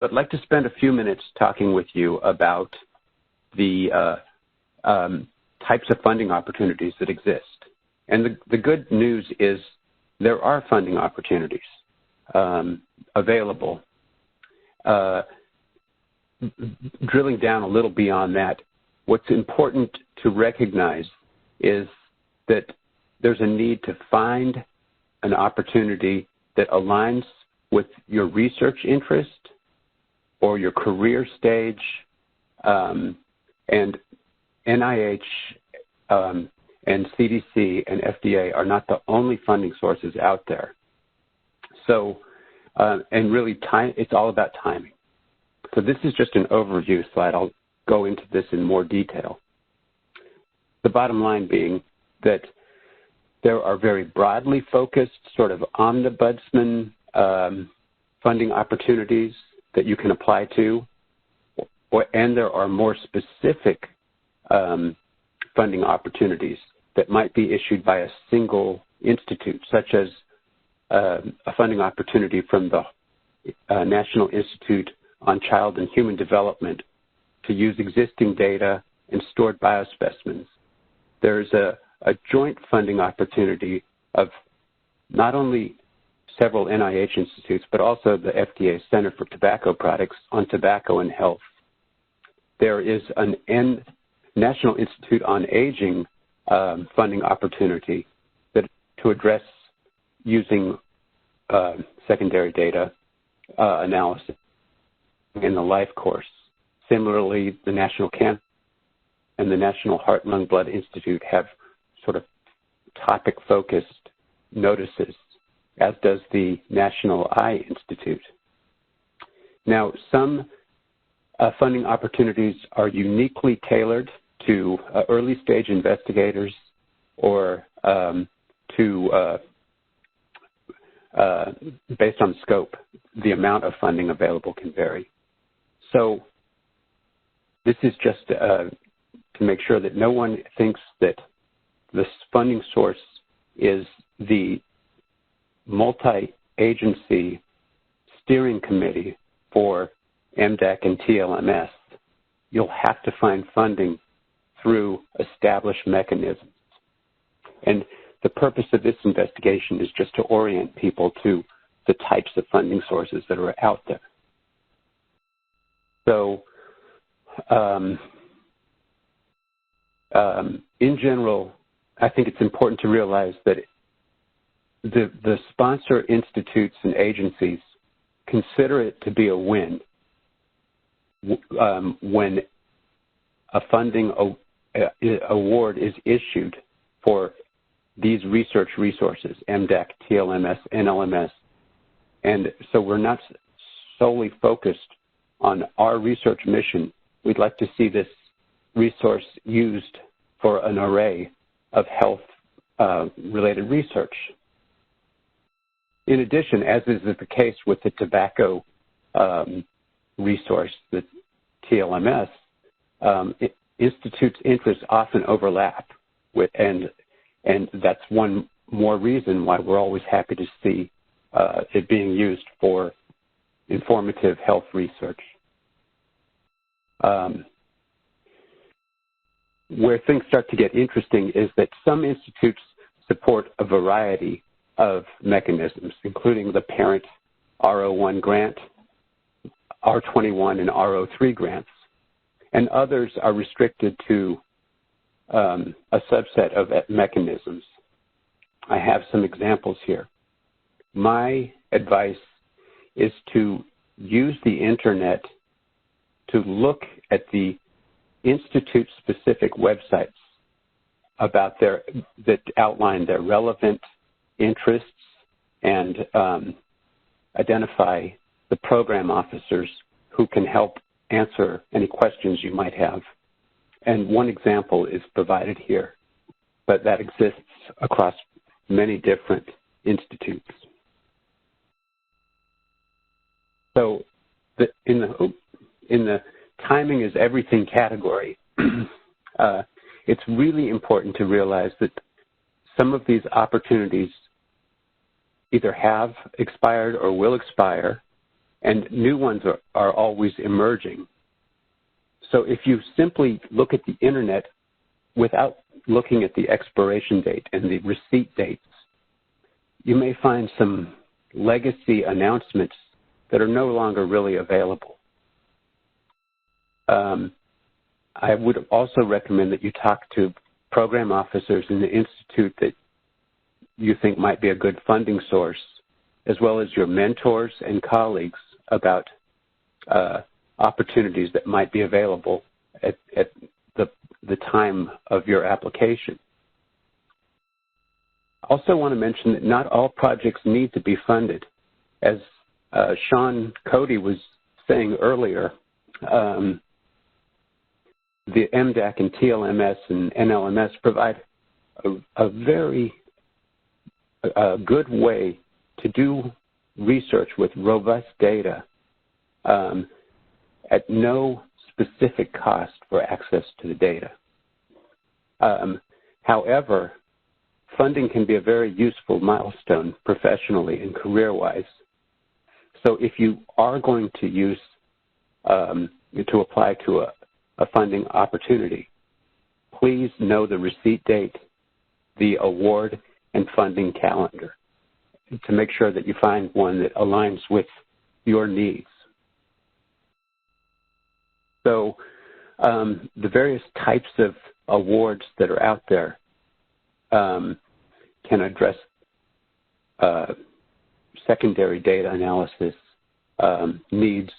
I'd like to spend a few minutes talking with you about the types of funding opportunities that exist. And the good news is there are funding opportunities available. Drilling down a little beyond that, what's important to recognize is that there's a need to find an opportunity that aligns with your research interest or your career stage, and NIH and CDC and FDA are not the only funding sources out there. So, and really, it's all about timing. So this is just an overview slide. I'll go into this in more detail. The bottom line being that there are very broadly focused sort of omnibudsman funding opportunities that you can apply to, and there are more specific funding opportunities that might be issued by a single institute, such as a funding opportunity from the National Institute on Child and Human Development to use existing data and stored biospecimens. There's a joint funding opportunity of not only several NIH institutes, but also the FDA Center for Tobacco Products on tobacco and health. There is an National Institute on Aging funding opportunity to address using secondary data analysis in the life course. Similarly, the National Cancer and the National Heart, Lung, Blood Institute have sort of topic-focused notices, as does the National Eye Institute. Now, some funding opportunities are uniquely tailored to early-stage investigators or based on scope. The amount of funding available can vary. So this is just to make sure that no one thinks that this funding source is the multi-agency steering committee for MDAC and TLMS. You'll have to find funding through established mechanisms. And the purpose of this investigation is just to orient people to the types of funding sources that are out there. So, in general, I think it's important to realize that the sponsor institutes and agencies consider it to be a win when a funding award is issued for these research resources, MDAC, TLMS, NLMS. And so we're not solely focused on our research mission. We'd like to see this resource used for an array of health-related research. In addition, as is the case with the tobacco resource, the TLMS, institutes' interests often overlap with, and that's one more reason why we're always happy to see it being used for informative health research. Where things start to get interesting is that some institutes support a variety of mechanisms, including the parent R01 grant, R21 and R03 grants, and others are restricted to a subset of mechanisms. I have some examples here. My advice is to use the internet to look at the institute-specific websites about that outline their relevant interests and identify the program officers who can help answer any questions you might have. And one example is provided here, but that exists across many different institutes. So in the timing is everything category, it's really important to realize that some of these opportunities either have expired or will expire, and new ones are always emerging. So if you simply look at the internet without looking at the expiration date and the receipt dates, you may find some legacy announcements that are no longer really available. I would also recommend that you talk to program officers in the institute that you think might be a good funding source, as well as your mentors and colleagues about opportunities that might be available at the time of your application. I also want to mention that not all projects need to be funded. As Sean Cody was saying earlier, the MDAC and TLMS and NLMS provide a very good way to do research with robust data at no specific cost for access to the data. However, funding can be a very useful milestone professionally and career-wise. So if you are going to use, to apply to a funding opportunity, please know the receipt date, the award, and funding calendar to make sure that you find one that aligns with your needs. So the various types of awards that are out there can address secondary data analysis needs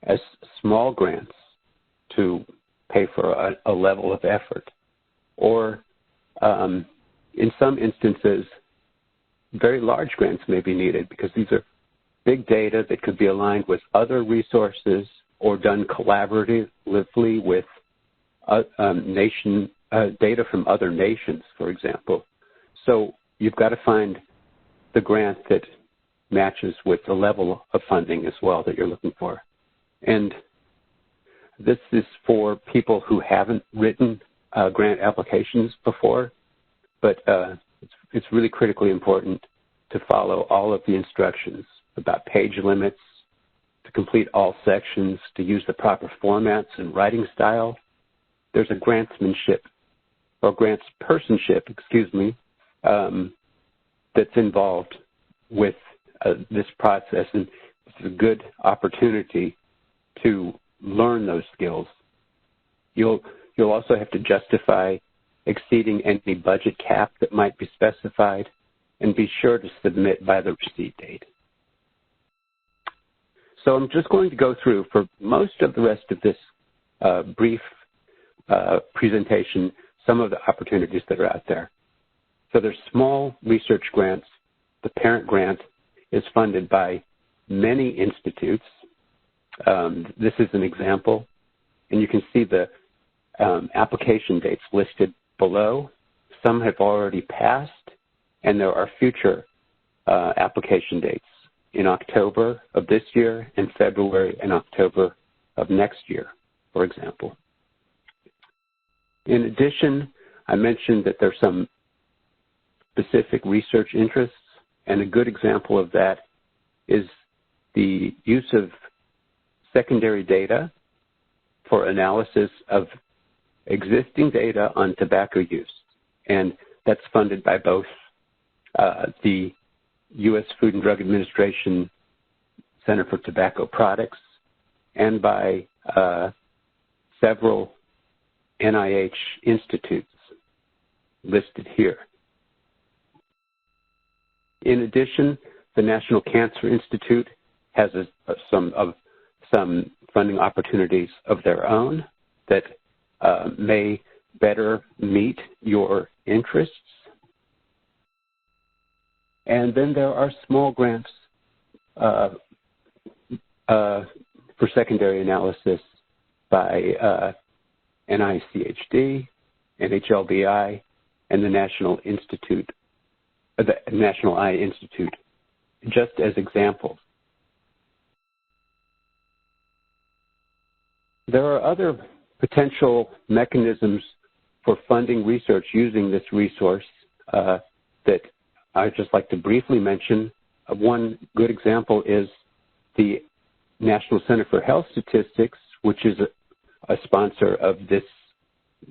as small grants to pay for a level of effort, or in some instances, very large grants may be needed because these are big data that could be aligned with other resources or done collaboratively with data from other nations, for example. So you've got to find the grant that matches with the level of funding as well that you're looking for. And this is for people who haven't written grant applications before, but it's really critically important to follow all of the instructions about page limits, to complete all sections, to use the proper formats and writing style. There's a grantsmanship, or grantspersonship, that's involved with this process, and it's a good opportunity to learn those skills. You'll also have to justify exceeding any budget cap that might be specified, and be sure to submit by the receipt date. So I'm just going to go through, for most of the rest of this brief presentation, some of the opportunities that are out there. So there's small research grants. The parent grant is funded by many institutes. This is an example, and you can see the application dates listed below. Some have already passed, and there are future application dates in October of this year and February and October of next year, for example. In addition, I mentioned that there's some specific research interests, and a good example of that is the use of secondary data for analysis of existing data on tobacco use. And that's funded by both the U.S. Food and Drug Administration Center for Tobacco Products and by several NIH institutes listed here. In addition, the National Cancer Institute has some funding opportunities of their own that may better meet your interests. And then there are small grants for secondary analysis by NICHD, NHLBI, and the National Eye Institute, just as examples. There are other potential mechanisms for funding research using this resource that I'd just like to briefly mention. One good example is the National Center for Health Statistics, which is a sponsor of this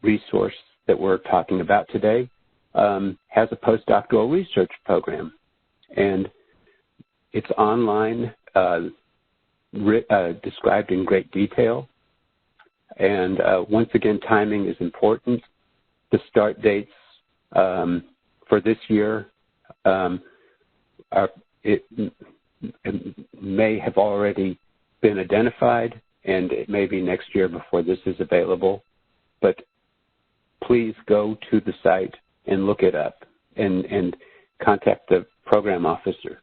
resource that we're talking about today, has a postdoctoral research program. And it's online, described in great detail. And once again, timing is important. The start dates for this year it may have already been identified, and it may be next year before this is available. But please go to the site and look it up and contact the program officer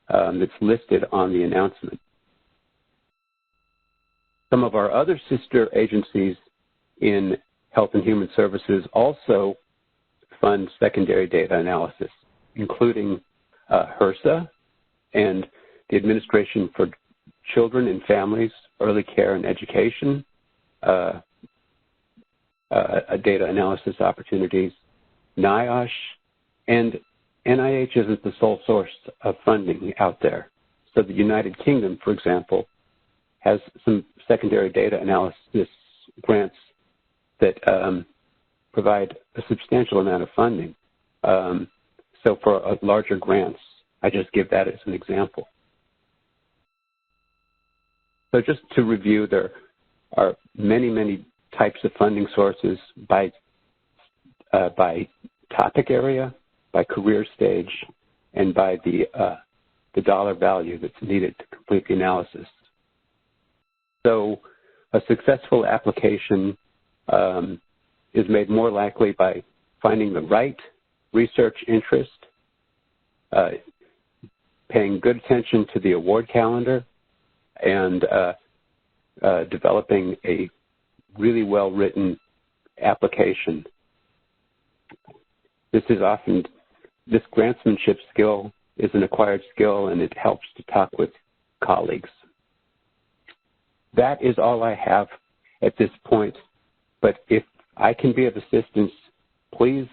that's listed on the announcement. Some of our other sister agencies in Health and Human Services also fund secondary data analysis, including HRSA and the Administration for Children and Families, Early Care and Education, data analysis opportunities, NIOSH, and NIH isn't the sole source of funding out there. So the United Kingdom, for example, has some secondary data analysis grants that provide a substantial amount of funding. So for larger grants, I just give that as an example. So just to review, there are many, many types of funding sources by topic area, by career stage, and by the dollar value that's needed to complete the analysis. So a successful application is made more likely by finding the right research interest, paying good attention to the award calendar, and developing a really well-written application. This grantsmanship skill is an acquired skill, and it helps to talk with colleagues. That is all I have at this point, but if I can be of assistance, please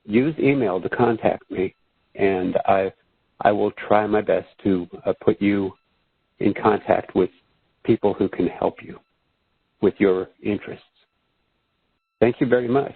use email to contact me, and I will try my best to put you in contact with people who can help you with your interests. Thank you very much.